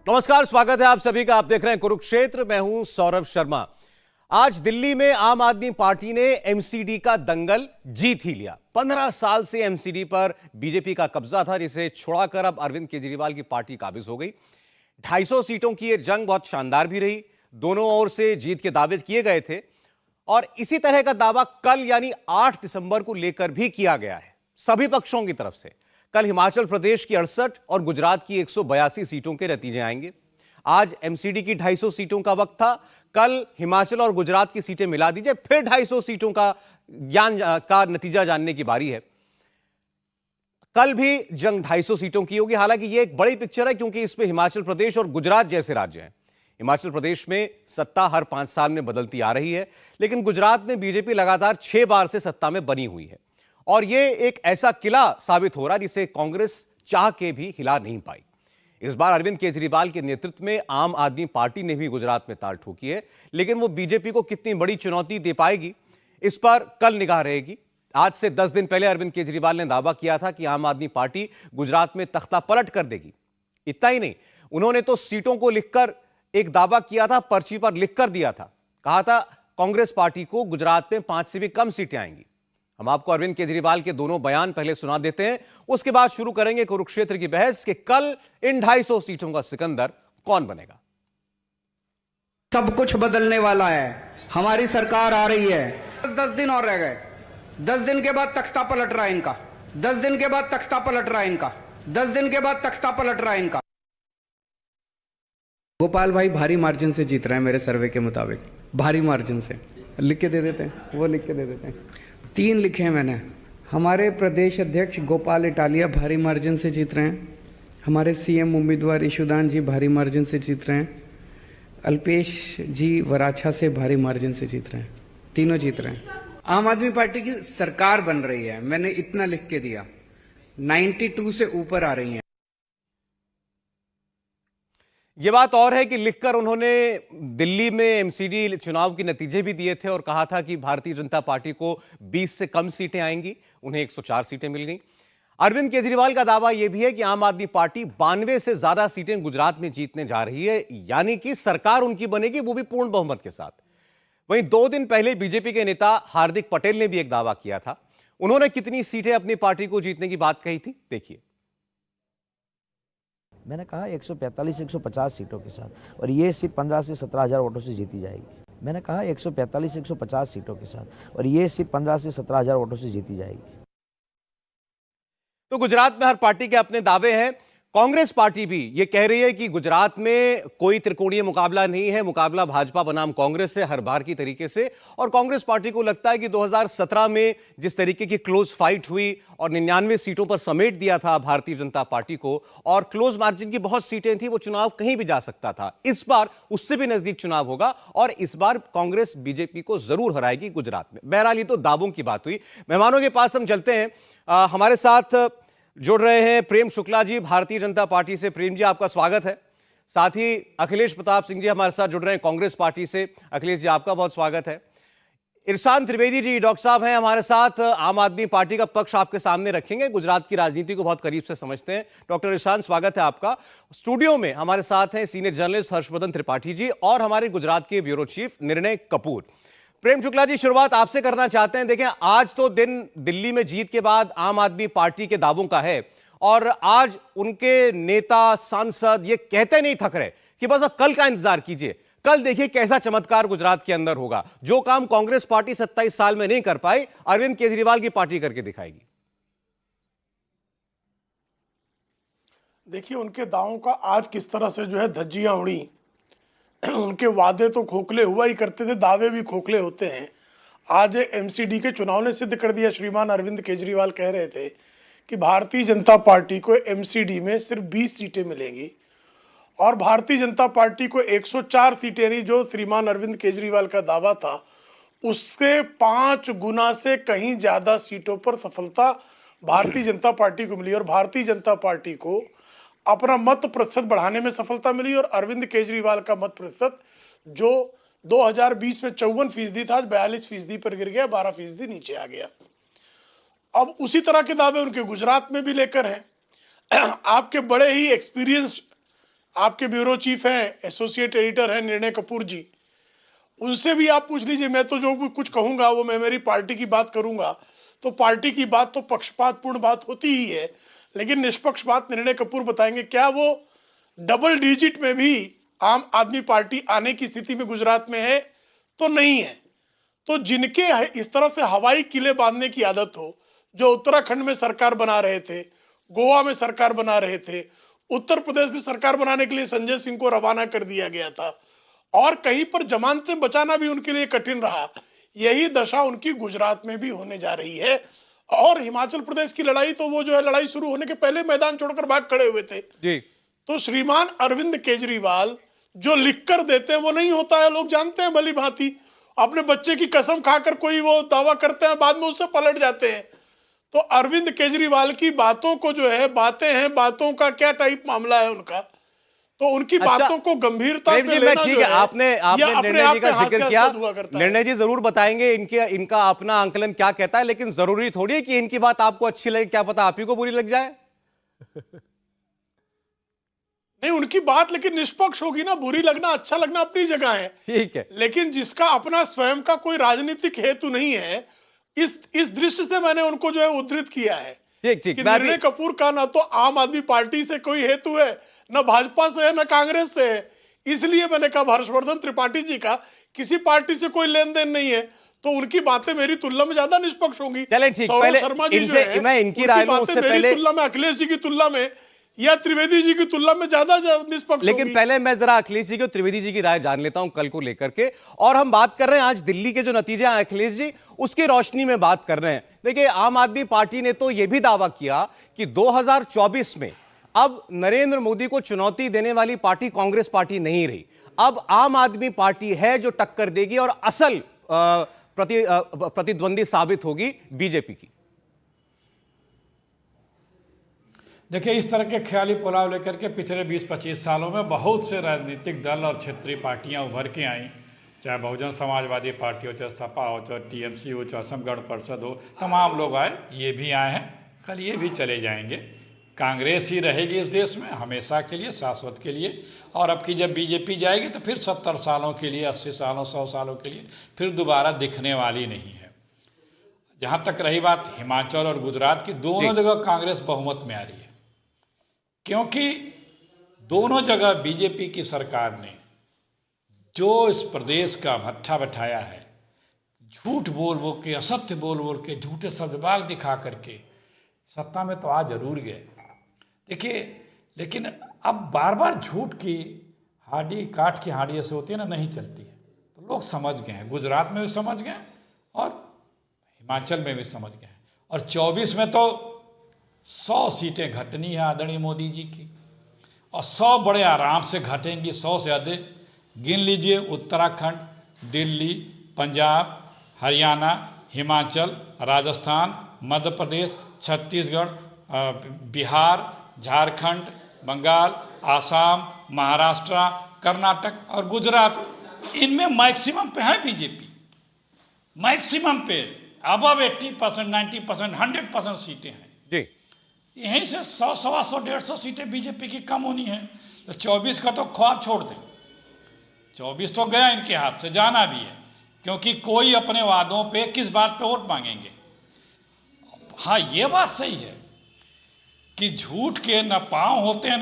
नमस्कार, स्वागत है आप सभी का। आप देख रहे हैं कुरुक्षेत्र। मैं हूं सौरभ शर्मा। आज दिल्ली में आम आदमी पार्टी ने एमसीडी का दंगल जीत ही लिया। 15 साल से एमसीडी पर बीजेपी का कब्जा था, जिसे छुड़ाकर अब अरविंद केजरीवाल की पार्टी काबिज हो गई। 250 सीटों की यह जंग बहुत शानदार भी रही। दोनों ओर से जीत के दावे किए गए थे और इसी तरह का दावा कल यानी 8 दिसंबर को लेकर भी किया गया है सभी पक्षों की तरफ से। कल हिमाचल प्रदेश की 68 और गुजरात की 182 सीटों के नतीजे आएंगे। आज एमसीडी की 250 सीटों का वक्त था। कल हिमाचल और गुजरात की सीटें मिला दीजिए, फिर 250 सीटों का नतीजा जानने की बारी है। कल भी जंग 250 सीटों की होगी। हालांकि यह एक बड़ी पिक्चर है, क्योंकि इसमें हिमाचल प्रदेश और गुजरात जैसे राज्य हैं। हिमाचल प्रदेश में सत्ता हर 5 साल में बदलती आ रही है, लेकिन गुजरात में बीजेपी लगातार 6 बार से सत्ता में बनी हुई है और यह एक ऐसा किला साबित हो रहा है जिसे कांग्रेस चाह के भी हिला नहीं पाई। इस बार अरविंद केजरीवाल के नेतृत्व में आम आदमी पार्टी ने भी गुजरात में ताल ठोकी है, लेकिन वो बीजेपी को कितनी बड़ी चुनौती दे पाएगी, इस पर कल निगाह रहेगी। आज से 10 दिन पहले अरविंद केजरीवाल ने दावा किया था कि आम आदमी पार्टी गुजरात में तख्ता पलट कर देगी। इतना ही नहीं, उन्होंने तो सीटों को लिखकर एक दावा किया था, पर्ची पर लिखकर दिया था। कहा था कांग्रेस पार्टी को गुजरात में 5 से भी कम सीटें आएंगी। हम आपको अरविंद केजरीवाल के दोनों बयान पहले सुना देते हैं, उसके बाद शुरू करेंगे कुरुक्षेत्र की बहस कि कल इन 250 सीटों का सिकंदर कौन बनेगा। सब कुछ बदलने वाला है। हमारी सरकार आ रही है। 10 दिन और रह गए। 10 दिन के बाद तख्ता पलट रहा है इनका। 10 दिन के बाद तख्ता पलट रहा है इनका। 10 दिन के बाद तख्ता पलट रहा है इनका। गोपाल भाई भारी मार्जिन से जीत रहे हैं मेरे सर्वे के मुताबिक। भारी मार्जिन से लिख के दे देते हैं, वो लिख के दे देते हैं। 3 लिखे हैं मैंने। हमारे प्रदेश अध्यक्ष गोपाल इटालिया भारी मार्जिन से जीत रहे हैं। हमारे सीएम उम्मीदवार ईशुदान जी भारी मार्जिन से जीत रहे हैं। अल्पेश जी वराछा से भारी मार्जिन से जीत रहे हैं। तीनों जीत रहे हैं। आम आदमी पार्टी की सरकार बन रही है, मैंने इतना लिख के दिया। 92 से ऊपर आ रही है। यह बात और है कि लिखकर उन्होंने दिल्ली में एमसीडी चुनाव के नतीजे भी दिए थे और कहा था कि भारतीय जनता पार्टी को 20 से कम सीटें आएंगी। उन्हें 104 सीटें मिल गई। अरविंद केजरीवाल का दावा यह भी है कि आम आदमी पार्टी 92 से ज्यादा सीटें गुजरात में जीतने जा रही है, यानी कि सरकार उनकी बनेगी, वो भी पूर्ण बहुमत के साथ। वहीं 2 दिन पहले बीजेपी के नेता हार्दिक पटेल ने भी एक दावा किया था। उन्होंने कितनी सीटें अपनी पार्टी को जीतने की बात कही थी, देखिए। मैंने कहा 145 से 150 सीटों के साथ, और ये सीट 15 से 17 हज़ार वोटों से जीती जाएगी। मैंने कहा 145 से 150 सीटों के साथ, और ये सीट 15 से 17 हज़ार वोटों से जीती जाएगी। तो गुजरात में हर पार्टी के अपने दावे हैं। कांग्रेस पार्टी भी ये कह रही है कि गुजरात में कोई त्रिकोणीय मुकाबला नहीं है, मुकाबला भाजपा बनाम कांग्रेस से हर बार की तरीके से। और कांग्रेस पार्टी को लगता है कि 2017 में जिस तरीके की क्लोज फाइट हुई और 99 सीटों पर समेट दिया था भारतीय जनता पार्टी को, और क्लोज मार्जिन की बहुत सीटें थी, वो चुनाव कहीं भी जा सकता था। इस बार उससे भी नजदीक चुनाव होगा और इस बार कांग्रेस बीजेपी को जरूर हराएगी गुजरात में। बहरहाल ये तो दावों की बात हुई। मेहमानों के पास हम चलते हैं। हमारे साथ जुड़ रहे हैं प्रेम शुक्ला जी भारतीय जनता पार्टी से। प्रेम जी, आपका स्वागत है। साथ ही अखिलेश प्रताप सिंह जी हमारे साथ जुड़ रहे हैं कांग्रेस पार्टी से। अखिलेश जी, आपका बहुत स्वागत है। इरशान त्रिवेदी जी डॉक्टर साहब हैं हमारे साथ। आम आदमी पार्टी का पक्ष आपके सामने रखेंगे, गुजरात की राजनीति को बहुत करीब से समझते हैं। डॉक्टर इरशान, स्वागत है आपका। स्टूडियो में हमारे साथ हैं सीनियर जर्नलिस्ट हर्षवर्धन त्रिपाठी जी और हमारे गुजरात के ब्यूरो चीफ निर्णय कपूर। प्रेम शुक्ला जी, शुरुआत आपसे करना चाहते हैं। देखें, आज तो दिन दिल्ली में जीत के बाद आम आदमी पार्टी के दावों का है और आज उनके नेता सांसद ये कहते नहीं थक रहे कि बस अब कल का इंतजार कीजिए, कल देखिए कैसा चमत्कार गुजरात के अंदर होगा। जो काम कांग्रेस पार्टी 27 साल में नहीं कर पाई, अरविंद केजरीवाल की पार्टी करके दिखाएगी। देखिए, उनके दावों का आज किस तरह से जो है धज्जियां उड़ी। उनके वादे तो खोखले हुआ ही करते थे, दावे भी खोखले होते हैं। आज एमसीडी के चुनाव ने सिद्ध कर दिया। श्रीमान अरविंद केजरीवाल कह रहे थे कि भारतीय जनता पार्टी को एमसीडी में सिर्फ 20 सीटें मिलेंगी और भारतीय जनता पार्टी को 104 सीटें, यानी जो श्रीमान अरविंद केजरीवाल का दावा था उससे 5 गुना से कहीं ज्यादा सीटों पर सफलता भारतीय जनता पार्टी को मिली और भारतीय जनता पार्टी को अपना मत प्रतिशत बढ़ाने में सफलता मिली। और अरविंद केजरीवाल का मत प्रतिशत जो 2020 में 54% था, आज 42% पर गिर गया, 12% नीचे आ गया। अब उसी तरह के दावे उनके गुजरात में भी लेकर हैं। आपके बड़े ही एक्सपीरियंस आपके ब्यूरो चीफ हैं, एसोसिएट एडिटर हैं निर्णय कपूर जी, उनसे भी आप पूछ लीजिए। मैं तो जो भी कुछ कहूंगा वो मैं मेरी पार्टी की बात करूंगा, तो पार्टी की बात तो पक्षपातपूर्ण बात होती ही है, लेकिन निष्पक्ष बात निर्णय कपूर बताएंगे। क्या वो डबल डिजिट में भी आम आदमी पार्टी आने की स्थिति में गुजरात में है? तो नहीं है। तो जिनके इस तरह से हवाई किले बांधने की आदत हो, जो उत्तराखंड में सरकार बना रहे थे, गोवा में सरकार बना रहे थे, उत्तर प्रदेश में सरकार बनाने के लिए संजय सिंह को रवाना कर दिया गया था, और कहीं पर जमानतें बचाना भी उनके लिए कठिन रहा, यही दशा उनकी गुजरात में भी होने जा रही है। और हिमाचल प्रदेश की लड़ाई तो वो जो है लड़ाई शुरू होने के पहले मैदान छोड़कर भाग खड़े हुए थे जी। तो श्रीमान अरविंद केजरीवाल जो लिख कर देते हैं वो नहीं होता है, लोग जानते हैं भली भांति। अपने बच्चे की कसम खाकर कोई वो दावा करते हैं, बाद में उससे पलट जाते हैं। तो अरविंद केजरीवाल की बातों को जो है, बातें हैं, बातों का क्या टाइप मामला है उनका, तो उनकी अच्छा, बातों को गंभीरता प्रेम से जी, लेना ठीक जो है, है, आपने यह अपने निर्णय आप जी का में जिक्र किया। हास्यास्पद हुआ करता है। निर्णय जी जरूर बताएंगे इनका अपना आंकलन क्या कहता है, लेकिन जरूरी थोड़ी है कि इनकी बात आपको अच्छी लगे, क्या पता आप ही को बुरी लग जाए। नहीं, उनकी बात लेकिन निष्पक्ष होगी ना, बुरी लगना अच्छा लगना अपनी जगह है, ठीक है। लेकिन जिसका अपना स्वयं का कोई राजनीतिक हेतु नहीं है, इस दृष्टि से मैंने उनको जो है उद्धृत किया है ठीक ठीक, कि मैं निर्णय कपूर का ना तो आम आदमी पार्टी से कोई हेतु है, न भाजपा से है, न कांग्रेस से है। इसलिए मैंने कहा हर्षवर्धन त्रिपाठी जी का किसी पार्टी से कोई लेन देन नहीं है, तो उनकी बातें मेरी तुलना में ज्यादा निष्पक्ष होंगी। चलें ठीक, सौरभ पहले शर्मा जी जो इनसे है, मैं इनकी उनकी राय लूं बातें उससे मेरी पहले, तुलना में, अखिलेश जी की तुलना में या त्रिवेदी जी की तुलना में ज्यादा निष्पक्ष लेकिन होगी। पहले मैं जरा अखिलेश जी की और त्रिवेदी जी की राय जान लेता हूं कल को लेकर के। और हम बात कर रहे हैं आज दिल्ली के जो नतीजे हैं अखिलेश जी, उसकी रोशनी में बात कर रहे हैं। देखिए, आम आदमी पार्टी ने तो यह भी दावा किया कि 2024 में अब नरेंद्र मोदी को चुनौती देने वाली पार्टी कांग्रेस पार्टी नहीं रही, अब आम आदमी पार्टी है जो टक्कर देगी और असल प्रतिद्वंदी साबित होगी बीजेपी की। देखिए, इस तरह के ख्याली पुलाव लेकर के पिछले 20-25 सालों में बहुत से राजनीतिक दल और क्षेत्रीय पार्टियां उभर के आईं, चाहे बहुजन समाजवादी पार्टी हो, चाहे सपा हो, चाहे टीएमसी हो, चाहे असम गण परिषद हो, तमाम लोग आए, ये भी आए हैं, कल ये भी चले जाएंगे। कांग्रेस ही रहेगी इस देश में हमेशा के लिए, शाश्वत के लिए। और अब की जब बीजेपी जाएगी तो फिर 70 सालों के लिए, 80 सालों, 100 सालों के लिए फिर दोबारा दिखने वाली नहीं है। जहाँ तक रही बात हिमाचल और गुजरात की, दोनों जगह कांग्रेस बहुमत में आ रही है, क्योंकि दोनों जगह बीजेपी की सरकार ने जो इस प्रदेश का भट्ठा बैठाया है, झूठ बोल बोल के, असत्य बोल बोल के, झूठे शब्दबाग दिखा करके सत्ता में तो आ जरूर गए। देखिए, लेकिन अब बार बार झूठ की हाडी, काठ की हाडी ऐसे होती है ना, नहीं चलती है। तो लोग समझ गए हैं, गुजरात में भी समझ गए और हिमाचल में भी समझ गए हैं। और 24 में तो 100 सीटें घटनी है आदरणीय मोदी जी की, और 100 बड़े आराम से घटेंगी, 100 से अधिक। गिन लीजिए, उत्तराखंड, दिल्ली, पंजाब, हरियाणा, हिमाचल, राजस्थान, मध्य प्रदेश, छत्तीसगढ़, बिहार, झारखंड, बंगाल, आसाम, महाराष्ट्र, कर्नाटक और गुजरात, इनमें मैक्सिमम पे है बीजेपी, मैक्सिमम पे अबव 80%, 90%, 100% सीटें हैं जी। यहीं से 100, 125, 150 सीटें बीजेपी की कम होनी है। तो 24 का तो ख्वाब छोड़ दें, 24 तो गया इनके हाथ से, जाना भी है, क्योंकि कोई अपने वादों पे किस बात पे वोट मांगेंगे। हाँ, ये बात सही है कि झूठ के न पांव होते हैं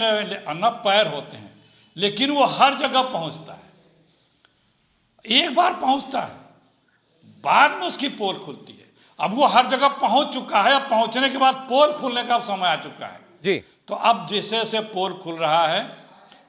न पैर होते हैं, लेकिन वो हर जगह पहुंचता है। एक बार पहुंचता है, बाद में उसकी पोल खुलती है। अब वो हर जगह पहुंच चुका है, अब पहुंचने के बाद पोल खुलने का समय आ चुका है जी। तो अब जैसे जैसे पोल खुल रहा है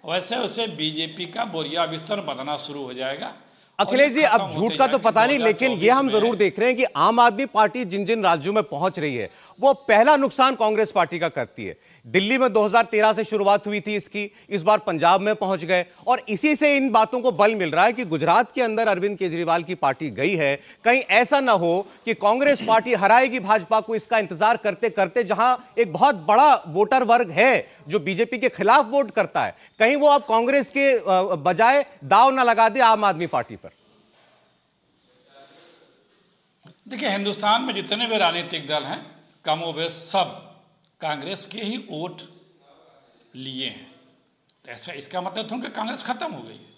वैसे वैसे बीजेपी का बोरिया बिस्तर बदलना शुरू हो जाएगा। अखिलेश जी, अब झूठ का तो पता नहीं, लेकिन ये हम जरूर देख रहे हैं कि आम आदमी पार्टी जिन जिन राज्यों में पहुंच रही है, वो पहला नुकसान कांग्रेस पार्टी का करती है। दिल्ली में 2013 से शुरुआत हुई थी इसकी, इस बार पंजाब में पहुंच गए, और इसी से इन बातों को बल मिल रहा है कि गुजरात के अंदर अरविंद केजरीवाल की पार्टी गई है। कहीं ऐसा ना हो कि कांग्रेस पार्टी हराएगी भाजपा को, इसका इंतजार करते करते, जहां एक बहुत बड़ा वोटर वर्ग है जो बीजेपी के खिलाफ वोट करता है, कहीं वो अब कांग्रेस के बजाय दाव ना लगा दे आम आदमी पार्टी पर। देखिए, हिंदुस्तान में जितने भी राजनीतिक दल हैं कमोबेश सब कांग्रेस के ही वोट लिए हैं। तो ऐसा इसका मतलब था कि कांग्रेस खत्म हो गई है।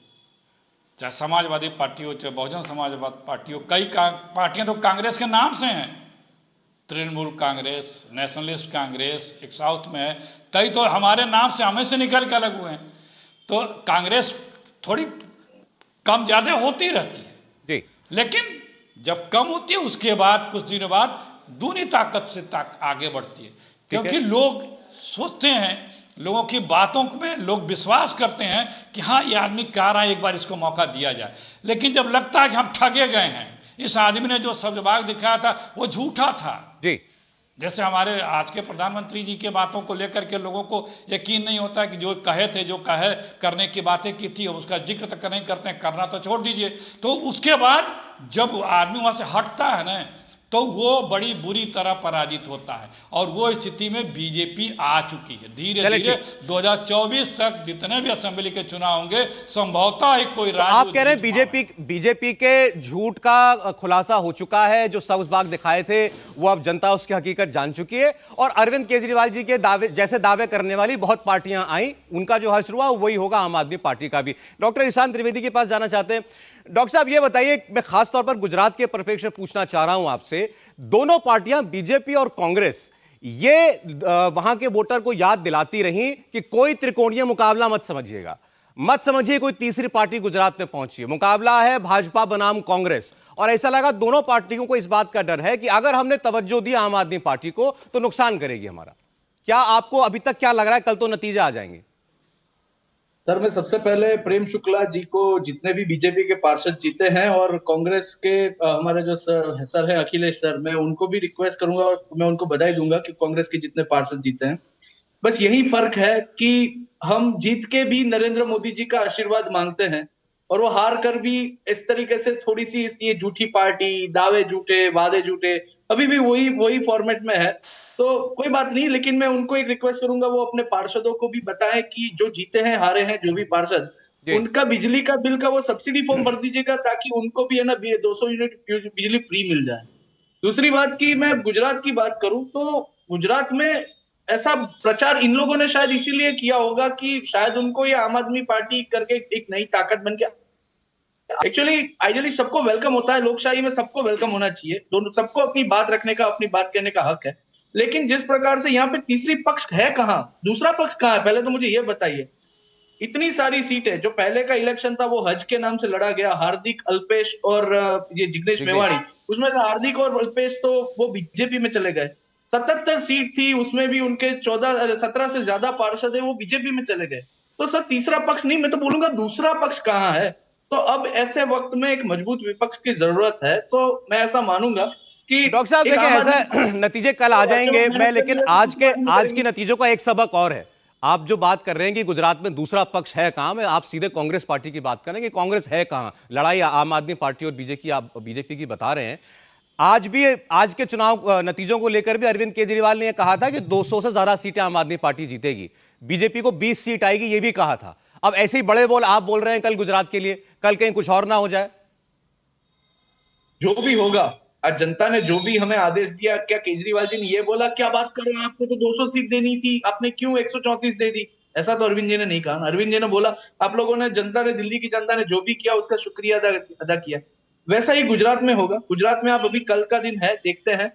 चाहे समाजवादी पार्टी हो, चाहे बहुजन समाजवादी पार्टी हो, कई पार्टियां तो कांग्रेस के नाम से हैं। तृणमूल कांग्रेस, नेशनलिस्ट कांग्रेस, एक साउथ में है, कई तो हमारे नाम से हमें से निकल के अलग हुए हैं। तो कांग्रेस थोड़ी कम ज्यादा होती रहती है जी। लेकिन जब कम होती है उसके बाद कुछ दिनों बाद दूनी ताकत से आगे बढ़ती है, क्योंकि लोग सोचते हैं, लोगों की बातों में लोग विश्वास करते हैं कि हाँ ये आदमी कह रहा है, एक बार इसको मौका दिया जाए। लेकिन जब लगता है कि हम ठगे गए हैं, इस आदमी ने जो सब्जबाग दिखाया था वो झूठा था जी। जैसे हमारे आज के प्रधानमंत्री जी के बातों को लेकर के लोगों को यकीन नहीं होता कि जो कहे थे, जो कहे करने की बातें की थी, उसका जिक्र तक नहीं करते हैं, करना तो छोड़ दीजिए। तो उसके बाद जब आदमी वहां से हटता है ना, तो वो बड़ी बुरी तरह पराजित होता है। और वो स्थिति में बीजेपी आ चुकी है। धीरे धीरे 2024 तक जितने भी असेंबली के चुनाव होंगे, संभवतः ही कोई राज्य। आप कह रहे हैं बीजेपी के झूठ का खुलासा हो चुका है, जो सब्ज़बाग दिखाए थे वो अब जनता उसकी हकीकत जान चुकी है, और अरविंद केजरीवाल जी के दावे जैसे दावे करने वाली बहुत पार्टियां आई, उनका जो हश्र हुआ वही होगा आम आदमी पार्टी का भी। डॉक्टर ईशान त्रिवेदी के पास जाना चाहते हैं। डॉक्टर साहब ये बताइए, मैं खास तौर पर गुजरात के परिप्रेक्ष्य में पूछना चाह रहा हूं आपसे, दोनों पार्टियां बीजेपी और कांग्रेस ये वहां के वोटर को याद दिलाती रही कि कोई त्रिकोणीय मुकाबला मत समझिए कोई तीसरी पार्टी गुजरात में पहुंची है, मुकाबला है भाजपा बनाम कांग्रेस। और ऐसा लगा दोनों पार्टियों को इस बात का डर है कि अगर हमने तवज्जो दी आम आदमी पार्टी को तो नुकसान करेगी हमारा। क्या आपको अभी तक क्या लग रहा है, कल तो नतीजे आ जाएंगे? सर, मैं सबसे पहले प्रेम शुक्ला जी को, जितने भी बीजेपी के पार्षद जीते हैं, और कांग्रेस के हमारे जो सर है अखिलेश सर, मैं उनको भी रिक्वेस्ट करूंगा और मैं उनको बधाई दूंगा कि कांग्रेस के जितने पार्षद जीते हैं। बस यही फर्क है कि हम जीत के भी नरेंद्र मोदी जी का आशीर्वाद मांगते हैं, और वो हार कर भी इस तरीके से थोड़ी सी ये झूठी पार्टी, दावे झूठे, वादे झूठे, अभी भी वही फॉर्मेट में है। तो कोई बात नहीं, लेकिन मैं उनको एक रिक्वेस्ट करूंगा, वो अपने पार्षदों को भी बताएं कि जो जीते हैं, हारे हैं, जो भी पार्षद, उनका बिजली का बिल का वो सब्सिडी फॉर्म भर दीजिएगा, ताकि उनको भी है ना 200 यूनिट बिजली फ्री मिल जाए। दूसरी बात की मैं गुजरात की बात करूं तो गुजरात में ऐसा प्रचार इन लोगों ने शायद इसीलिए किया होगा कि शायद उनको ये आम आदमी पार्टी करके एक नई ताकत बन के, एक्चुअली आइडियली सबको वेलकम होता है, लोकशाही में सबको वेलकम होना चाहिए, दोनों सबको अपनी बात रखने का, अपनी बात कहने का हक है। लेकिन जिस प्रकार से यहाँ पे तीसरी पक्ष है कहाँ, दूसरा पक्ष कहाँ है, पहले तो मुझे ये बताइए। इतनी सारी सीटें, जो पहले का इलेक्शन था वो हज के नाम से लड़ा गया, हार्दिक, अल्पेश और ये जिग्नेश मेवाड़ी, उसमें से हार्दिक और अल्पेश तो वो बीजेपी में चले गए। 77 सीट थी, उसमें भी उनके 17 से ज्यादा पार्षद है वो बीजेपी में चले गए। तो सर तीसरा पक्ष नहीं, मैं तो बोलूंगा दूसरा पक्ष कहाँ है। तो अब ऐसे वक्त में एक मजबूत विपक्ष की जरूरत है। तो मैं ऐसा मानूंगा कि डॉक्टर साहब देखिए, ऐसा नतीजे कल आ जाएंगे, मैं लेकिन आज के नतीजों का एक सबक और है। आप जो बात कर रहे हैं कि गुजरात में दूसरा पक्ष है कहां, मैं आप सीधे कांग्रेस पार्टी की बात करें कि कांग्रेस है कहां, लड़ाई आम आदमी पार्टी और बीजेपी की बता रहे हैं। आज के चुनाव नतीजों को लेकर भी अरविंद केजरीवाल ने यह कहा था कि 200 से ज्यादा सीटें आम आदमी पार्टी जीतेगी, बीजेपी को 20 सीट आएगी, यह भी कहा था। अब ऐसे ही बड़े बोल आप बोल रहे हैं कल गुजरात के लिए, कल कहीं कुछ और ना हो जाए। जो भी होगा, आज जनता ने जो भी हमें आदेश दिया, क्या केजरीवाल जी ने ये बोला, क्या बात कर रहे हैं, आपको तो 200 सीट देनी थी, आपने क्यों 134 दे दी, ऐसा तो अरविंद जी ने नहीं कहा। अरविंद जी ने बोला आप लोगों ने, जनता ने, दिल्ली की जनता ने जो भी किया उसका शुक्रिया अदा किया। वैसा ही गुजरात में होगा। गुजरात में आप अभी कल का दिन है, देखते हैं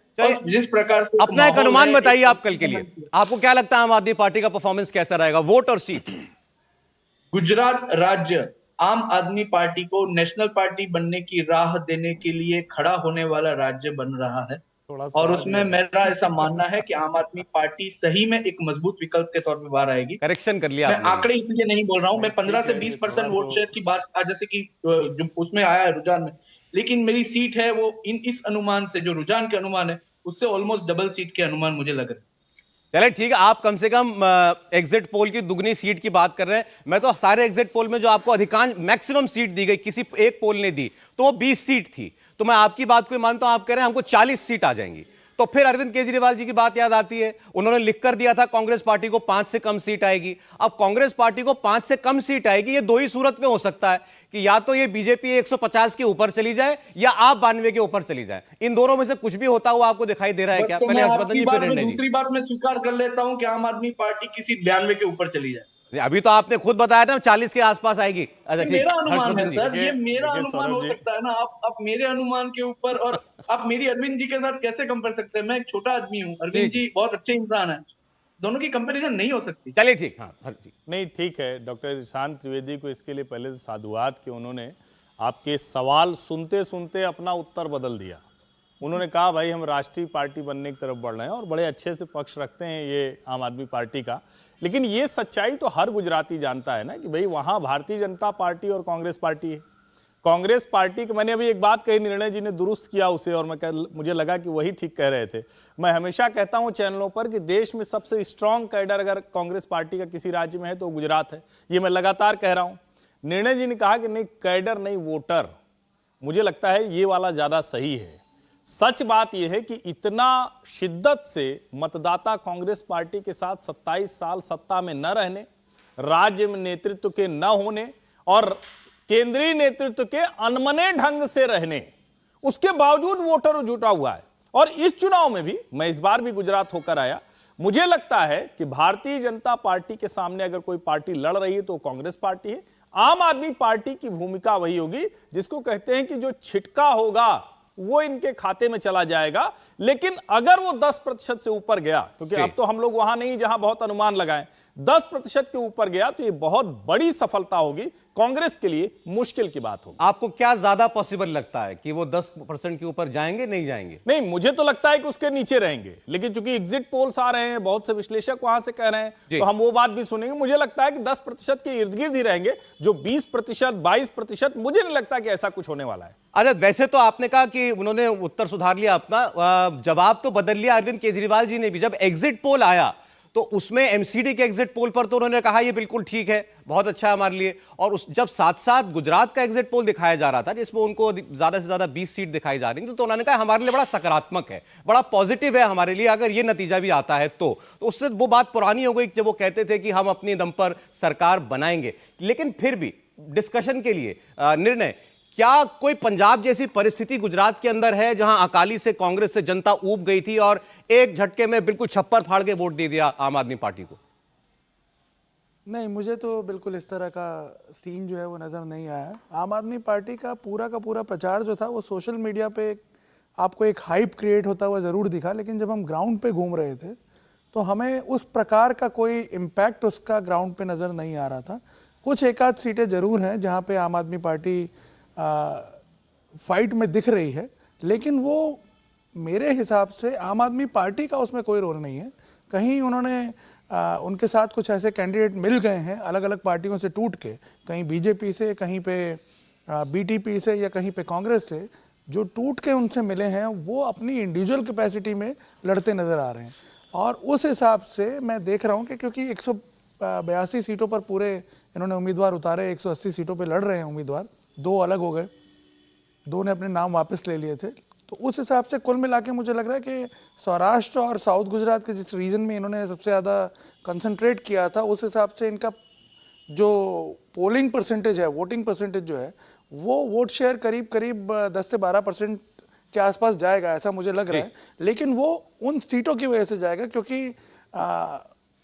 जिस प्रकार से अपना एक अनुमान बताइए आप कल के लिए, आपको क्या लगता है आम आदमी पार्टी का परफॉर्मेंस कैसा रहेगा, वोट और सीट? गुजरात राज्य आम आदमी पार्टी को नेशनल पार्टी बनने की राह देने के लिए खड़ा होने वाला राज्य बन रहा है, और उसमें मेरा ऐसा मानना है कि आम आदमी पार्टी सही में एक मजबूत विकल्प के तौर पे बाहर आएगी। करेक्शन कर लिया मैं आंकड़े इसलिए नहीं बोल रहा हूं, मैं 15 से 20% वोट शेयर की बात, जैसे कि जो उसमें आया है रुझान में, लेकिन मेरी सीट है वो इस अनुमान से, जो रुझान के अनुमान है उससे ऑलमोस्ट डबल सीट के अनुमान मुझे लग रहे हैं। चले ठीक है, आप कम से कम एग्जिट पोल की दुगनी सीट की बात कर रहे हैं। मैं तो सारे एग्जिट पोल में जो आपको अधिकांश मैक्सिमम सीट दी गई, किसी एक पोल ने दी तो वो 20 सीट थी, तो मैं आपकी बात को मानता हूं। आप कह रहे हैं हमको 40 सीट आ जाएंगी, तो फिर अरविंद केजरीवाल जी की बात याद आती है, उन्होंने लिख कर दिया था कांग्रेस पार्टी को 5 से कम सीट आएगी। अब कांग्रेस पार्टी को 5 से कम सीट आएगी, ये दो ही सूरत में हो सकता है कि या तो ये बीजेपी 150 के ऊपर चली जाए या आप 92 के ऊपर चली जाए, इन दोनों में से कुछ भी होता हुआ आपको दिखाई दे रहा है क्या? तो पहले हर्षवर्धन जी, फिर निर्णय जी। दूसरी बात मैं स्वीकार कर लेता हूं कि आम आदमी पार्टी किसी 92 के ऊपर चली जाए। अभी तो आपने खुद बताया था 40 के आसपास आएगी। अच्छा ठीक, मेरा अनुमान है हर्षवर्धन जी। सर, ये मेरा देखिए अनुमान सौरभ हो जी, सकता है ना। आप मेरे अनुमान के ऊपर और आप मेरी अरविंद जी के साथ कैसे कंपेयर सकते हैं? मैं एक छोटा आदमी हूँ, अरविंद जी बहुत अच्छे इंसान है, दोनों की कंपैरिजन नहीं हो सकती। चलिए ठीक, हाँ हर्ष जी। नहीं ठीक है, डॉक्टर ईशान त्रिवेदी को इसके लिए पहले तो साधुवाद कि उन्होंने आपके सवाल सुनते सुनते अपना उत्तर बदल दिया। उन्होंने कहा भाई हम राष्ट्रीय पार्टी बनने की तरफ बढ़ रहे हैं और बड़े अच्छे से पक्ष रखते हैं ये आम आदमी पार्टी का। लेकिन ये सच्चाई तो हर गुजराती जानता है ना कि भाई वहाँ भारतीय जनता पार्टी और कांग्रेस पार्टी है। कांग्रेस पार्टी की मैंने अभी एक बात कही, निर्णय जी ने दुरुस्त किया उसे, और मुझे लगा कि वही ठीक कह रहे थे। मैं हमेशा कहता हूं चैनलों पर कि देश में सबसे स्ट्रांग कैडर अगर कांग्रेस पार्टी का किसी राज्य में है तो गुजरात है। ये मैं लगातार कह रहा हूं। निर्णय जी ने कहा कि नहीं कैडर नहीं वोटर, मुझे लगता है ये वाला ज्यादा सही है। सच बात यह है कि इतना शिद्दत से मतदाता कांग्रेस पार्टी के साथ 27 साल सत्ता में न रहने, राज्य में नेतृत्व के न होने और केंद्रीय नेतृत्व के अनमने ढंग से रहने, उसके बावजूद वोटर जुटा हुआ है। और इस चुनाव में भी, मैं इस बार भी गुजरात होकर आया, मुझे लगता है कि भारतीय जनता पार्टी के सामने अगर कोई पार्टी लड़ रही है तो कांग्रेस पार्टी है। आम आदमी पार्टी की भूमिका वही होगी जिसको कहते हैं कि जो छिटका होगा वो इनके खाते में चला जाएगा। लेकिन अगर वो 10% से ऊपर गया, क्योंकि अब तो हम लोग वहां नहीं जहां बहुत अनुमान लगाएं, 10% के ऊपर गया तो ये बहुत बड़ी सफलता होगी, कांग्रेस के लिए मुश्किल की बात होगी। आपको क्या ज्यादा पॉसिबल लगता है कि वो 10% के ऊपर जाएंगे, नहीं जाएंगे? नहीं, मुझे तो लगता है कि उसके नीचे रहेंगे, लेकिन चूंकि एग्जिट पोल्स आ रहे हैं, बहुत से विश्लेषक वहां से कह रहे हैं, तो हम वो बात भी सुनेंगे। मुझे लगता है कि 10% के इर्द गिर्द ही रहेंगे। जो 20%, 22%, मुझे नहीं लगता कि ऐसा कुछ होने वाला है। अच्छा, वैसे तो आपने कहा कि उन्होंने उत्तर सुधार लिया अपना, जवाब तो बदल लिया अरविंद केजरीवाल जी ने भी। जब एग्जिट पोल आया तो उसमें एमसीडी के एग्जिट पोल पर तो उन्होंने कहा ये बिल्कुल ठीक है, बहुत अच्छा है हमारे लिए। और जब साथ साथ गुजरात का एग्जिट पोल दिखाया जा रहा था जिसमें उनको ज्यादा से ज्यादा 20 सीट दिखाई जा रही थी, तो उन्होंने कहा हमारे लिए बड़ा सकारात्मक है, बड़ा पॉजिटिव है हमारे लिए, अगर ये नतीजा भी आता है तो उससे वो बात पुरानी हो गई जब वो कहते थे कि हम अपने दम पर सरकार बनाएंगे। लेकिन फिर भी डिस्कशन के लिए निर्णय, क्या कोई पंजाब जैसी परिस्थिति गुजरात के अंदर है जहां अकाली से कांग्रेस से जनता ऊब गई थी और एक झटके में बिल्कुल छप्पर फाड़ के वोट दे दिया आम आदमी पार्टी को? नहीं, मुझे तो बिल्कुल इस तरह का सीन जो है वो नज़र नहीं आया। आम आदमी पार्टी का पूरा प्रचार जो था वो सोशल मीडिया पे आपको एक हाइप क्रिएट होता हुआ ज़रूर दिखा, लेकिन जब हम ग्राउंड पे घूम रहे थे तो हमें उस प्रकार का कोई इम्पैक्ट उसका ग्राउंड पे नज़र नहीं आ रहा था। कुछ एक आध सीटें ज़रूर हैं जहाँ पे आम आदमी पार्टी फाइट में दिख रही है, लेकिन वो मेरे हिसाब से आम आदमी पार्टी का उसमें कोई रोल नहीं है। कहीं उन्होंने उनके साथ कुछ ऐसे कैंडिडेट मिल गए हैं अलग अलग पार्टियों से टूट के, कहीं बीजेपी से, कहीं पे बीटीपी से या कहीं पे कांग्रेस से, जो टूट के उनसे मिले हैं वो अपनी इंडिविजुअल कैपेसिटी में लड़ते नज़र आ रहे हैं। और उस हिसाब से मैं देख रहा हूँ कि क्योंकि 182 सीटों पर पूरे इन्होंने उम्मीदवार उतारे, 180 सीटों पर लड़ रहे हैं उम्मीदवार, 2 अलग हो गए, 2 ने अपने नाम वापस ले लिए थे। तो उस हिसाब से कुल मिला के मुझे लग रहा है कि सौराष्ट्र और साउथ गुजरात के जिस रीजन में इन्होंने सबसे ज़्यादा कंसंट्रेट किया था, उस हिसाब से इनका जो पोलिंग परसेंटेज है, वोटिंग परसेंटेज जो है, वो वोट शेयर करीब 10 से 12% के आसपास जाएगा, ऐसा मुझे लग रहा है। लेकिन वो उन सीटों की वजह से जाएगा क्योंकि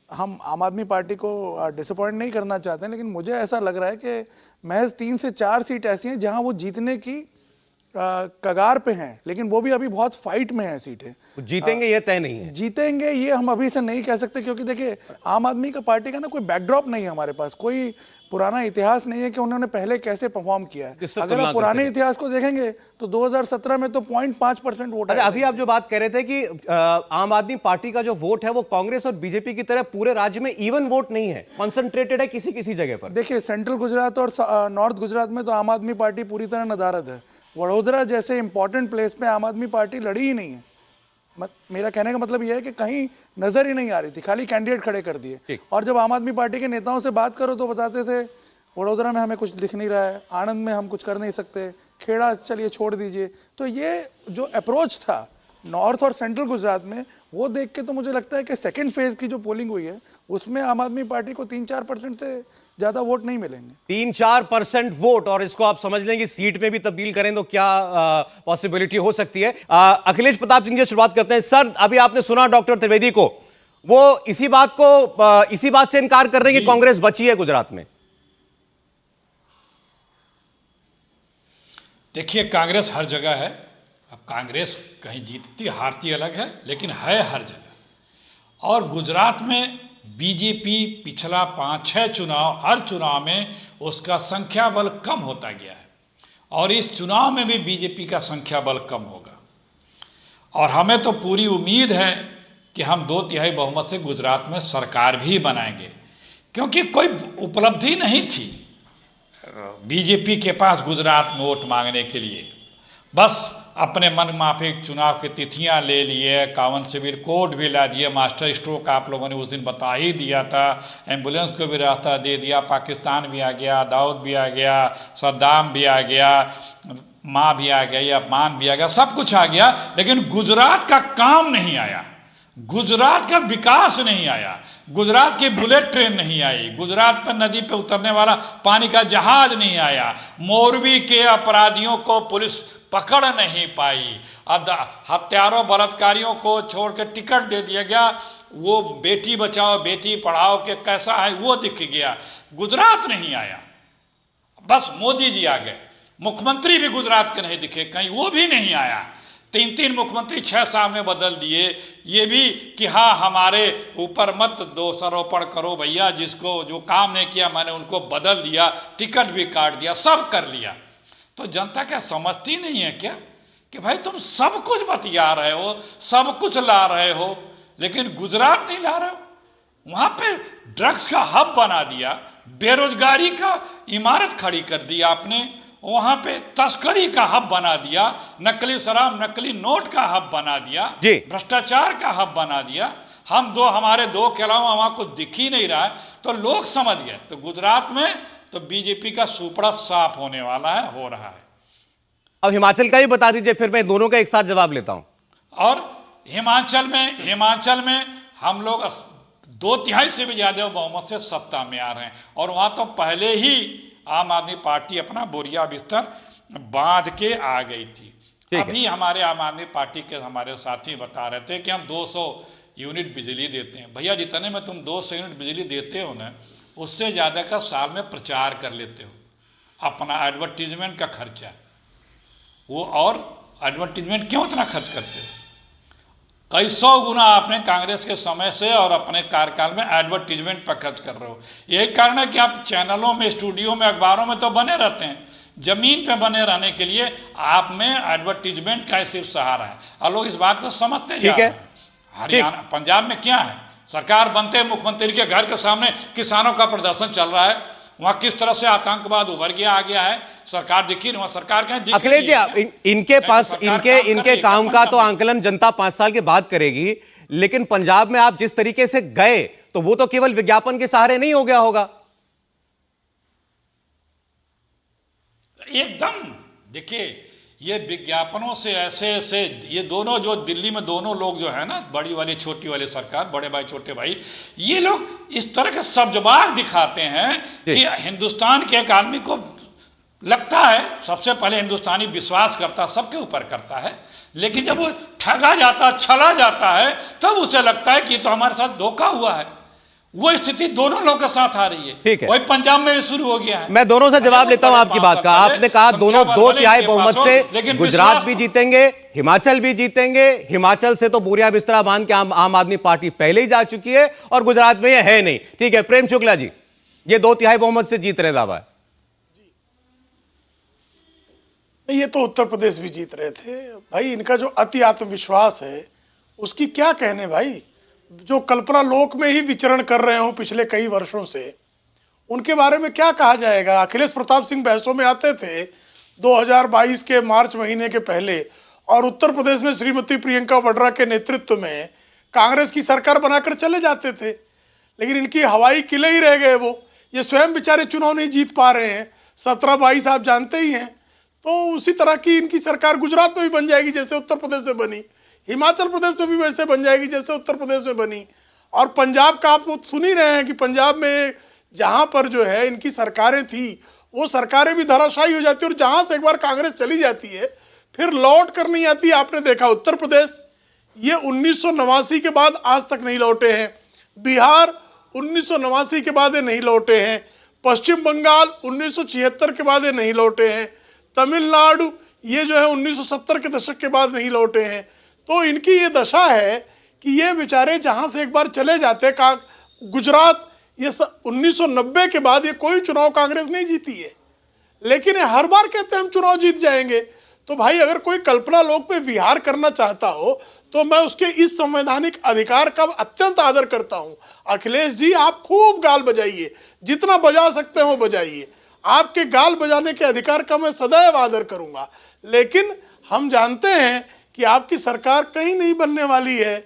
हम आम आदमी पार्टी को डिसअपॉइंट नहीं करना चाहते हैं, लेकिन मुझे ऐसा लग रहा है कि महज 3 से 4 सीट ऐसी हैं जहां वो जीतने की कगार पे हैं, लेकिन वो भी अभी बहुत फाइट में है सीटें। जीतेंगे ये तय नहीं है। जीतेंगे ये हम अभी से नहीं कह सकते, क्योंकि देखिए आम आदमी का पार्टी का ना कोई बैकड्रॉप नहीं है हमारे पास, कोई पुराना इतिहास नहीं है कि उन्होंने पहले कैसे परफॉर्म किया है। अगर आप पुराने इतिहास को देखेंगे तो 2017 में तो 0.5% वोट है। अभी आप जो बात कह रहे थे कि आम आदमी पार्टी का जो वोट है वो कांग्रेस और बीजेपी की तरह पूरे राज्य में इवन वोट नहीं है, कॉन्सेंट्रेटेड है किसी किसी जगह पर। देखिए सेंट्रल गुजरात और नॉर्थ गुजरात में तो आम आदमी पार्टी पूरी तरह नदारद है। वडोदरा जैसे इंपॉर्टेंट प्लेस पे आम आदमी पार्टी लड़ी ही नहीं है। मेरा कहने का मतलब यह है कि कहीं नजर ही नहीं आ रही थी, खाली कैंडिडेट खड़े कर दिए। और जब आम आदमी पार्टी के नेताओं से बात करो तो बताते थे वडोदरा में हमें कुछ दिख नहीं रहा है, आनंद में हम कुछ कर नहीं सकते, खेड़ा चलिए छोड़ दीजिए। तो ये जो अप्रोच था नॉर्थ और सेंट्रल गुजरात में, वो देख के तो मुझे लगता है कि सेकेंड फेज की जो पोलिंग हुई है उसमें आम आदमी पार्टी को 3-4% से ज्यादा वोट नहीं मिलेंगे। 3-4% वोट, और इसको आप समझ लें कि सीट में भी तब्दील करें तो क्या पॉसिबिलिटी हो सकती है। अखिलेश प्रताप सिंह जी शुरुआत करते हैं। सर, अभी आपने सुना डॉक्टर त्रिवेदी को, वो इसी बात से इनकार कर रहे हैं कि कांग्रेस बची है गुजरात में। देखिए, कांग्रेस हर जगह है। अब कांग्रेस कहीं जीतती हारती अलग है, लेकिन है हर जगह। और गुजरात में बीजेपी पिछला 5-6 चुनाव, हर चुनाव में उसका संख्या बल कम होता गया है, और इस चुनाव में भी बीजेपी का संख्या बल कम होगा। और हमें तो पूरी उम्मीद है कि हम 2/3 बहुमत से गुजरात में सरकार भी बनाएंगे, क्योंकि कोई उपलब्धि नहीं थी बीजेपी के पास गुजरात में वोट मांगने के लिए। बस अपने मन माफिक चुनाव की तिथियां ले लिए, 51 सिविल कोड भी ला दिए, मास्टर स्ट्रोक आप लोगों ने उस दिन बता ही दिया था, एम्बुलेंस को भी रास्ता दे दिया, पाकिस्तान भी आ गया, दाऊद भी आ गया, सद्दाम भी आ गया, माँ भी आ गई, अपमान भी आ गया, सब कुछ आ गया, लेकिन गुजरात का काम नहीं आया, गुजरात का विकास नहीं आया, गुजरात की बुलेट ट्रेन नहीं आई, गुजरात पर नदी पे उतरने वाला पानी का जहाज नहीं आया, मोरबी के अपराधियों को पुलिस पकड़ नहीं पाई, हत्यारों बलात्कारियों को छोड़ के टिकट दे दिया गया, वो बेटी बचाओ बेटी पढ़ाओ के कैसा है वो दिख गया, गुजरात नहीं आया। बस मोदी जी आ गए, मुख्यमंत्री भी गुजरात के नहीं दिखे कहीं, वो भी नहीं आया। 3 मुख्यमंत्री 6 साल में बदल दिए, ये भी कि हाँ हमारे ऊपर मत दोषारोपण करो भैया, जिसको जो काम नहीं किया मैंने उनको बदल दिया, टिकट भी काट दिया, सब कर लिया। तो जनता क्या समझती नहीं है क्या कि भाई तुम सब कुछ बतिया रहे हो, सब कुछ ला रहे हो, लेकिन गुजरात नहीं ला रहे हो। वहां पे ड्रग्स का हब बना दिया, बेरोजगारी का इमारत खड़ी कर दी आपने, वहां पे तस्करी का हब बना दिया, नकली शराब नकली नोट का हब बना दिया, भ्रष्टाचार का हब बना दिया। हमारे दो के अलावा वहां कुछ दिख ही नहीं रहा है, तो लोग समझ गए। तो गुजरात में तो बीजेपी का सुपड़ा साफ होने वाला है, हो रहा है। अब हिमाचल का ही बता दीजिए, फिर मैं दोनों का एक साथ जवाब लेता हूं। और हिमाचल में हम लोग 2/3 से भी ज्यादा बहुमत से सत्ता में आ रहे हैं, और वहां तो पहले ही आम आदमी पार्टी अपना बोरिया बिस्तर बांध के आ गई थी। अभी हमारे आम आदमी पार्टी के हमारे साथी बता रहे थे कि हम 200 यूनिट बिजली देते हैं। भैया जितने में तुम 200 यूनिट बिजली देते हो ना, उससे ज्यादा का साल में प्रचार कर लेते हो, अपना एडवर्टीजमेंट का खर्चा वो। और एडवर्टीजमेंट क्यों इतना खर्च करते हो? कई 100 गुना आपने कांग्रेस के समय से और अपने कार्यकाल में एडवर्टीजमेंट पर खर्च कर रहे हो। यही कारण है कि आप चैनलों में, स्टूडियो में, अखबारों में तो बने रहते हैं, जमीन पे बने रहने के लिए आप में एडवर्टीजमेंट का सिर्फ सहारा है, और लोग इस बात को समझते जा रहे हैं। हरियाणा, पंजाब में क्या है, सरकार बनते मुख्यमंत्री के घर के सामने किसानों का प्रदर्शन चल रहा है, वहां किस तरह से आतंकवाद उभर गया आ गया है, सरकार दिखी नहीं, वहां सरकार कहीं दिखी। अखिलेश जी, इनके पास इनके काम का तो आंकलन जनता 5 साल के बाद करेगी, लेकिन पंजाब में आप जिस तरीके से गए तो वो तो केवल विज्ञापन के सहारे नहीं हो गया होगा। एकदम, देखिए ये विज्ञापनों से ऐसे ये दोनों जो दिल्ली में दोनों लोग जो है ना, बड़ी वाली छोटी वाली सरकार, बड़े भाई छोटे भाई, ये लोग इस तरह के सब्जबाग दिखाते हैं कि हिंदुस्तान के एक आदमी को लगता है, सबसे पहले हिंदुस्तानी विश्वास करता, सबके ऊपर करता है, लेकिन जब वो ठगा जाता, छला जाता है, तब उसे लगता है कि तो हमारे साथ धोखा हुआ है। वो स्थिति दोनों लोगों के साथ आ रही है। ठीक है, वही पंजाब में भी शुरू हो गया है। मैं दोनों से जवाब लेता हूं आपकी बात का। आपने कहा दोनों 2/3 बहुमत से गुजरात भी जीतेंगे, हिमाचल भी जीतेंगे। हिमाचल से तो बोरिया बिस्तरा बांध के आम आदमी पार्टी पहले ही जा चुकी है, और गुजरात में ये है नहीं। ठीक है, प्रेम शुक्ला जी, ये 2/3 बहुमत से जीत रहे दावा है। ये तो उत्तर प्रदेश भी जीत रहे थे भाई। इनका जो अति आत्मविश्वास है उसकी क्या कहने भाई। जो कल्पना लोक में ही विचरण कर रहे हो पिछले कई वर्षों से, उनके बारे में क्या कहा जाएगा। अखिलेश प्रताप सिंह बहसों में आते थे 2022 के मार्च महीने के पहले, और उत्तर प्रदेश में श्रीमती प्रियंका वाड्रा के नेतृत्व में कांग्रेस की सरकार बनाकर चले जाते थे, लेकिन इनकी हवाई किले ही रह गए। वो ये स्वयं बेचारे चुनाव नहीं जीत पा रहे हैं। 17-22 आप जानते ही हैं। तो उसी तरह की इनकी सरकार गुजरात में भी बन जाएगी जैसे उत्तर प्रदेश में बनी, हिमाचल प्रदेश में भी वैसे बन जाएगी जैसे उत्तर प्रदेश में बनी। और पंजाब का आप सुन ही रहे हैं कि पंजाब में जहां पर जो है इनकी सरकारें थी, वो सरकारें भी धराशायी हो जाती है, और जहां से एक बार कांग्रेस चली जाती है फिर लौट कर नहीं आती। आपने देखा उत्तर प्रदेश, ये 1989 के बाद आज तक नहीं लौटे हैं। बिहार 1989 के बाद ये नहीं लौटे हैं। पश्चिम बंगाल 1976 के बाद ये नहीं लौटे हैं। तमिलनाडु ये जो है 1970 के दशक के बाद नहीं लौटे हैं। तो इनकी ये दशा है कि ये बेचारे जहां से एक बार चले जाते का गुजरात, ये 1990 के बाद ये कोई चुनाव कांग्रेस नहीं जीती है, लेकिन ये हर बार कहते हैं हम चुनाव जीत जाएंगे। तो भाई अगर कोई कल्पना लोक पे विहार करना चाहता हो तो मैं उसके इस संवैधानिक अधिकार का अत्यंत आदर करता हूं। अखिलेश जी आप खूब गाल बजाइए, जितना बजा सकते हो बजाइए, आपके गाल बजाने के अधिकार का मैं सदैव आदर करूंगा। लेकिन हम जानते हैं कि आपकी सरकार कहीं नहीं बनने वाली है,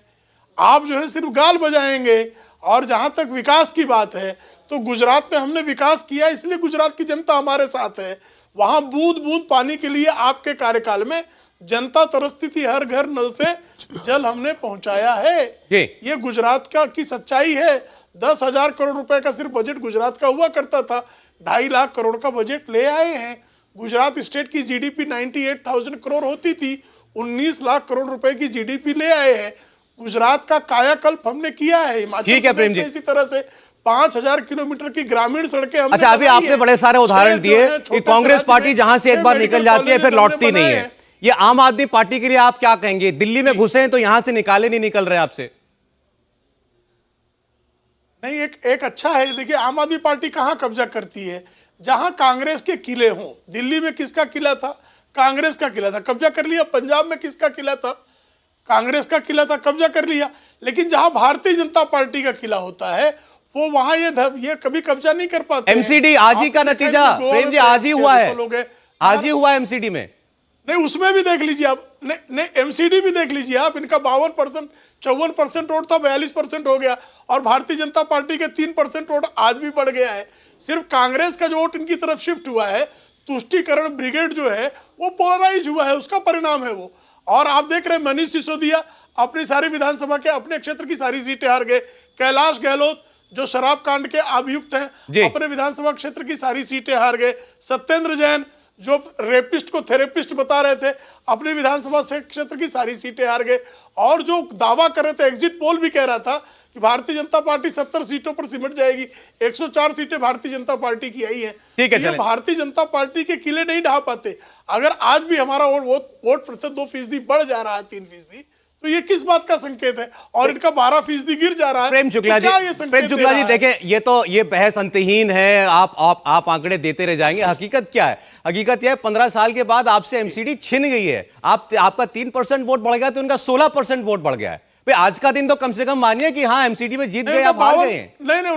आप जो है सिर्फ गाल बजाएंगे। और जहां तक विकास की बात है तो गुजरात में हमने विकास किया, इसलिए गुजरात की जनता हमारे साथ है। वहां बूंद बूंद पानी के लिए आपके कार्यकाल में जनता तरसती थी, हर घर नल से जल हमने पहुंचाया है। ये गुजरात का की सच्चाई है। 10,000 करोड़ रुपए का सिर्फ बजट गुजरात का हुआ करता था, 2.5 लाख करोड़ का बजट ले आए हैं। गुजरात स्टेट की जीडीपी 98,000 करोड़ होती थी, 19 लाख करोड़ रुपए की जीडीपी ले आए हैं। गुजरात का कायाकल्प हमने किया है। ठीक है प्रेम जी, इसी तरह से 5,000 किलोमीटर की ग्रामीण सड़कें हमने अच्छा, अभी आपने बड़े सारे उदाहरण दिए कि कांग्रेस पार्टी जहां से एक बार निकल जाती है फिर लौटती नहीं है। ये आम आदमी पार्टी के लिए आप क्या कहेंगे? दिल्ली में घुसे हैं तो यहां से निकाले नहीं निकल रहे आपसे। नहीं, एक अच्छा है। देखिए आम आदमी पार्टी कहां कब्जा करती है? जहां कांग्रेस के किले हों। दिल्ली में किसका किला था? कांग्रेस का किला था, कब्जा कर लिया। पंजाब में किसका किला था? कांग्रेस का किला था, कब्जा कर लिया। लेकिन जहां भारतीय जनता पार्टी का किला होता है वो वहां ये कभी कब्जा नहीं कर पाते। एमसीडी आज ही का नतीजा प्रेम जी आज ही हुआ है, आज ही हुआ एमसीडी में। नहीं, उसमें भी देख लीजिए आप, नहीं एमसीडी भी देख लीजिए आप। इनका 52%, 54% वोट था, 42% हो गया। और भारतीय जनता पार्टी के 3% वोट आज भी बढ़ गया है। सिर्फ कांग्रेस का जो वोट इनकी तरफ शिफ्ट हुआ है, तुष्टीकरण ब्रिगेड जो है वो पोलराइज हुआ है, उसका परिणाम है वो। और आप देख रहे हैं मनीष सिसोदिया अपनी सारी विधानसभा के अपने क्षेत्र की सारी सीटें हार गए। कैलाश गहलोत जो शराब कांड के अभियुक्त हैं अपने विधानसभा क्षेत्र की सारी सीटें हार गए। सत्येंद्र जैन जो रेपिस्ट को थेरेपिस्ट बता रहे थे अपने विधानसभा क्षेत्र की सारी सीटें हार गए। और जो दावा कर रहे थे, एग्जिट पोल भी कह रहा था कि भारतीय जनता पार्टी 70 सीटों पर सिमट जाएगी, 104 सीटें भारतीय जनता पार्टी की आई हैं। ठीक है, ये भारतीय जनता पार्टी के किले नहीं ढा पाते। अगर आज भी हमारा वोट प्रतिशत 2% बढ़ जा रहा है, 3%, तो ये किस बात का संकेत है? और इनका 12% गिर जा रहा है। प्रेम शुक्ला जी देखें, ये बहस अंतहीन है। आप आंकड़े देते रह जाएंगे। हकीकत क्या है? हकीकत यह है 15 साल के बाद आपसे एमसीडी छिन गई है। आपका 3% वोट बढ़ गया तो उनका 16% वोट बढ़ गया है। आज का दिन तो कम से कम मानिए कि हाँ एमसीडी में जीत गए, आप हार गए हैं। नहीं,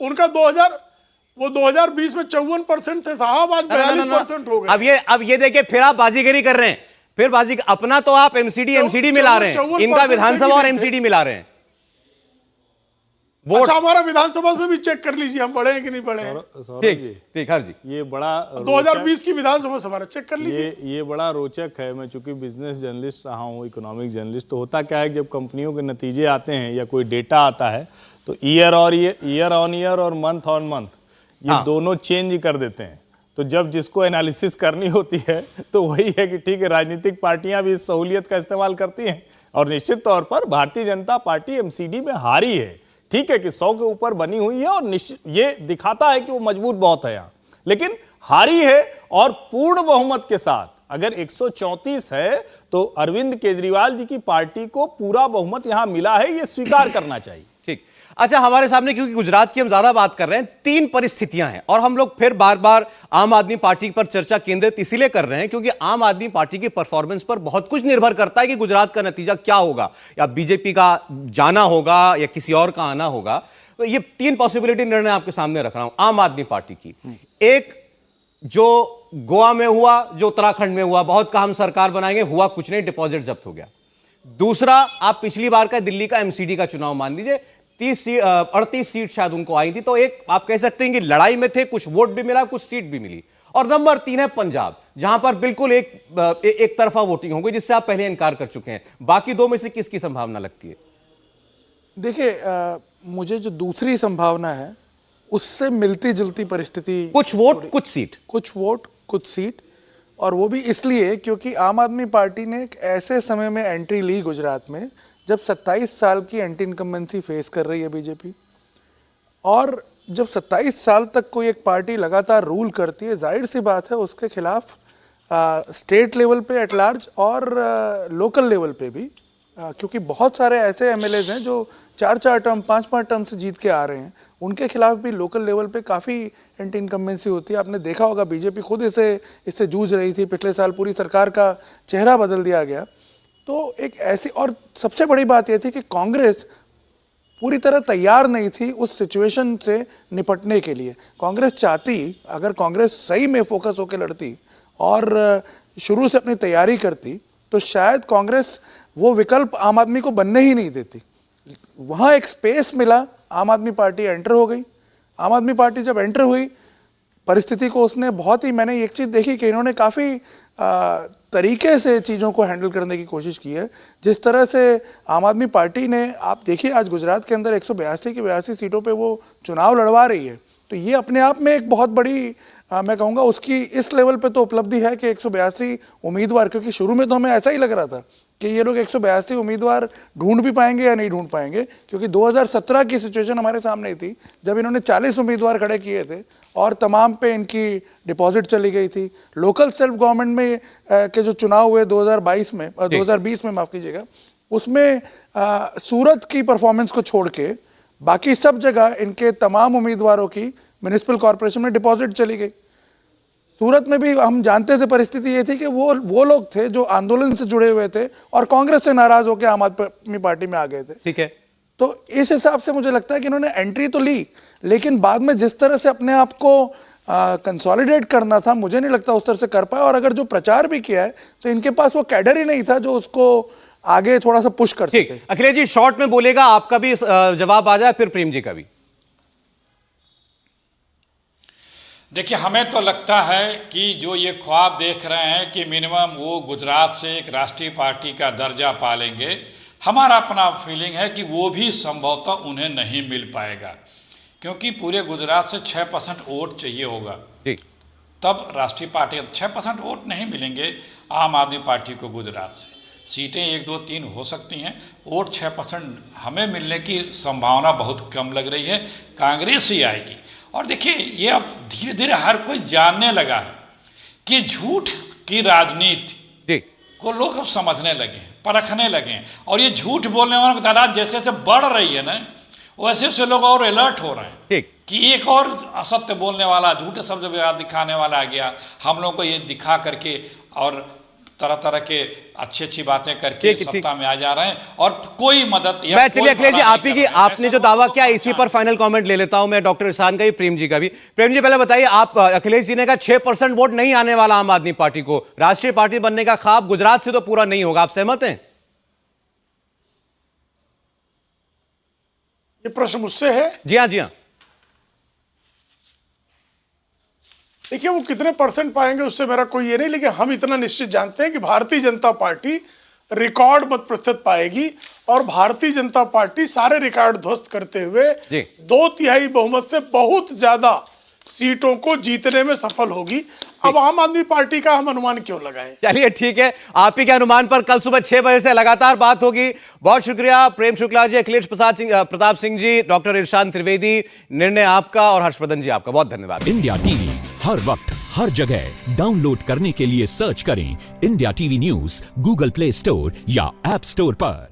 उनका 2020 में 54% थे साहब, आज 42% हो गए। अब ये देखिए, फिर आप बाजीगरी कर रहे हैं। फिर बाजी अपना तो आप एमसीडी मिला रहे हैं, इनका विधानसभा और एमसीडी मिला रहे हैं। अच्छा, हमारा विधानसभा से भी चेक कर लीजिए हम बढ़े हैं कि नहीं बढ़े हैं। ठीक हर जी, ये बड़ा 2020 की विधानसभा से हमारा चेक कर लीजिए। ये बड़ा रोचक है। मैं चूंकि बिजनेस जर्नलिस्ट रहा हूँ, इकोनॉमिक जर्नलिस्ट, तो होता क्या है जब कंपनियों के नतीजे आते हैं या कोई डेटा आता है तो ईयर ऑन ईयर और मंथ ऑन मंथ ये दोनों चेंज कर देते हैं। तो जब जिसको एनालिसिस करनी होती है तो वही है कि ठीक है, राजनीतिक पार्टियां भी इस सहूलियत का इस्तेमाल करती हैं। और निश्चित तौर पर भारतीय जनता पार्टी एमसीडी में हारी है। ठीक है कि 100 के ऊपर बनी हुई है और ये दिखाता है कि वो मजबूत बहुत है यहाँ, लेकिन हारी है। और पूर्ण बहुमत के साथ अगर 134 है तो अरविंद केजरीवाल जी की पार्टी को पूरा बहुमत यहां मिला है, ये स्वीकार करना चाहिए। ठीक। अच्छा, हमारे सामने क्योंकि गुजरात की हम ज्यादा बात कर रहे हैं, 3 परिस्थितियां हैं और हम लोग फिर बार बार आम आदमी पार्टी पर चर्चा केंद्रित इसलिए कर रहे हैं क्योंकि आम आदमी पार्टी की परफॉर्मेंस पर बहुत कुछ निर्भर करता है कि गुजरात का नतीजा क्या होगा, या बीजेपी का जाना होगा या किसी और का आना होगा। तो ये 3 पॉसिबिलिटी निर्णय आपके सामने रख रहा हूं आम आदमी पार्टी की। एक, जो गोवा में हुआ, जो उत्तराखंड में हुआ, बहुत कहा हम सरकार बनाएंगे, हुआ कुछ नहीं, डिपॉजिट जब्त हो गया। दूसरा, आप पिछली बार का दिल्ली का एमसीडी का चुनाव मान लीजिए, 38 सीट शायद उनको आई थी, तो एक आप कह सकते हैं कि लड़ाई में थे, कुछ वोट भी मिला, कुछ सीट भी मिली। और नंबर 3 है पंजाब, जहां पर बिल्कुल एक तरफा वोटिंग हो गई, जिससे आप पहले इनकार कर चुके हैं। बाकी 2 में से किसकी संभावना लगती है? देखिए, मुझे जो दूसरी संभावना है उससे मिलती जुलती परिस्थिति, कुछ वोट कुछ सीट, कुछ वोट कुछ सीट, और वो भी इसलिए क्योंकि आम आदमी पार्टी ने एक ऐसे समय में एंट्री ली गुजरात में जब 27 साल की एंटी इनकम्बेंसी फेस कर रही है बीजेपी, और जब 27 साल तक कोई एक पार्टी लगातार रूल करती है, जाहिर सी बात है उसके खिलाफ स्टेट लेवल पे एट लार्ज और लोकल लेवल पे भी, क्योंकि बहुत सारे ऐसे एमएलएज हैं जो 4-4 टर्म 5-5 टर्म से जीत के आ रहे हैं, उनके खिलाफ भी लोकल लेवल पे काफ़ी एंटी इनकम्बेंसी होती है। आपने देखा होगा बीजेपी खुद इससे जूझ रही थी, पिछले साल पूरी सरकार का चेहरा बदल दिया गया। तो एक ऐसी, और सबसे बड़ी बात यह थी कि कांग्रेस पूरी तरह तैयार नहीं थी उस सिचुएशन से निपटने के लिए। कांग्रेस चाहती, अगर कांग्रेस सही में फोकस होकर लड़ती और शुरू से अपनी तैयारी करती, तो शायद कांग्रेस वो विकल्प आम आदमी को बनने ही नहीं देती। वहाँ एक स्पेस मिला, आम आदमी पार्टी एंटर हो गई। आम आदमी पार्टी जब एंटर हुई, परिस्थिति को उसने बहुत ही, मैंने एक चीज़ देखी कि इन्होंने काफ़ी तरीके से चीज़ों को हैंडल करने की कोशिश की है। जिस तरह से आम आदमी पार्टी ने, आप देखिए आज गुजरात के अंदर 182 की 82 सीटों पे वो चुनाव लड़वा रही है, तो ये अपने आप में एक बहुत बड़ी मैं कहूँगा उसकी इस लेवल पे तो उपलब्धि है कि 182 उम्मीदवार, क्योंकि शुरू में तो हमें ऐसा ही लग रहा था कि ये लोग 182 उम्मीदवार ढूंढ भी पाएंगे या नहीं ढूंढ पाएंगे, क्योंकि 2017 की सिचुएशन हमारे सामने थी जब इन्होंने 40 उम्मीदवार खड़े किए थे और तमाम पे इनकी डिपॉजिट चली गई थी। लोकल सेल्फ गवर्नमेंट में के जो चुनाव हुए 2020 में माफ़ कीजिएगा, उसमें सूरत की परफॉर्मेंस को छोड़ के बाकी सब जगह इनके तमाम उम्मीदवारों की म्यूनिसिपल कॉर्पोरेशन में डिपॉजिट चली गई। सूरत में भी हम जानते थे परिस्थिति ये थी कि वो लोग थे जो आंदोलन से जुड़े हुए थे और कांग्रेस से नाराज होकर आम आदमी पार्टी में आ गए थे। ठीक है, तो इस हिसाब से मुझे लगता है कि इन्होंने एंट्री तो ली, लेकिन बाद में जिस तरह से अपने आप को कंसोलिडेट करना था, मुझे नहीं लगता उस तरह से कर पाया। और अगर जो प्रचार भी किया है तो इनके पास वो कैडर ही नहीं था जो उसको आगे थोड़ा सा पुश कर सके। अखिलेश जी शॉर्ट में बोलेगा, आपका भी जवाब आ जाए, फिर प्रेम जी का भी। देखिए, हमें तो लगता है कि जो ये ख्वाब देख रहे हैं कि मिनिमम वो गुजरात से एक राष्ट्रीय पार्टी का दर्जा पालेंगे, हमारा अपना फीलिंग है कि वो भी संभवतः उन्हें नहीं मिल पाएगा, क्योंकि पूरे गुजरात से 6% वोट चाहिए होगा, तब राष्ट्रीय पार्टी 6% वोट नहीं मिलेंगे आम आदमी पार्टी को गुजरात से। सीटें 1, 2, 3 हो सकती हैं, वोट 6% हमें मिलने की संभावना बहुत कम लग रही है, कांग्रेस ही आएगी। और देखिए, ये अब धीरे धीरे हर कोई जानने लगा है कि झूठ की राजनीति को लोग अब समझने लगे हैं, परखने लगे हैं, और ये झूठ बोलने वालों की तादाद जैसे जैसे बढ़ रही है ना, वैसे वैसे लोग और अलर्ट हो रहे हैं कि एक और असत्य बोलने वाला, झूठे शब्द दिखाने वाला आ गया। हम लोग को ये दिखा करके और तरह तरह के अच्छी बातें करके सत्ता में आ जा रहे हैं, और कोई मदद या चलिए अखिलेश जी, आप ही की आपने जो दावा किया इसी पर फाइनल कमेंट ले लेता हूं मैं, डॉक्टर इरशान का भी, प्रेम जी का भी। प्रेम जी पहले बताइए, आप, अखिलेश जी ने कहा 6% वोट नहीं आने वाला आम आदमी पार्टी को, राष्ट्रीय पार्टी बनने का ख्वाब गुजरात से तो पूरा नहीं होगा, आप सहमत हैं? ये प्रश्न मुझसे है? जी हाँ, जी हाँ। देखिए, वो कितने परसेंट पाएंगे उससे मेरा कोई ये नहीं, लेकिन हम इतना निश्चित जानते हैं कि भारतीय जनता पार्टी रिकॉर्ड मत प्रतिशत पाएगी, और भारतीय जनता पार्टी सारे रिकॉर्ड ध्वस्त करते हुए 2/3 बहुमत से बहुत ज्यादा सीटों को जीतने में सफल होगी। अब आम आदमी पार्टी का हम अनुमान क्यों लगाएं? चलिए ठीक है, आप ही के अनुमान पर कल सुबह 6 बजे से लगातार बात होगी। बहुत शुक्रिया प्रेम शुक्ला जी, अखिलेश प्रताप सिंह जी, डॉक्टर इरशान त्रिवेदी, निर्णय आपका, और हर्षवर्धन जी आपका बहुत धन्यवाद। इंडिया टीवी हर वक्त हर जगह डाउनलोड करने के लिए सर्च करें India TV news Google play store या ऐप स्टोर पर।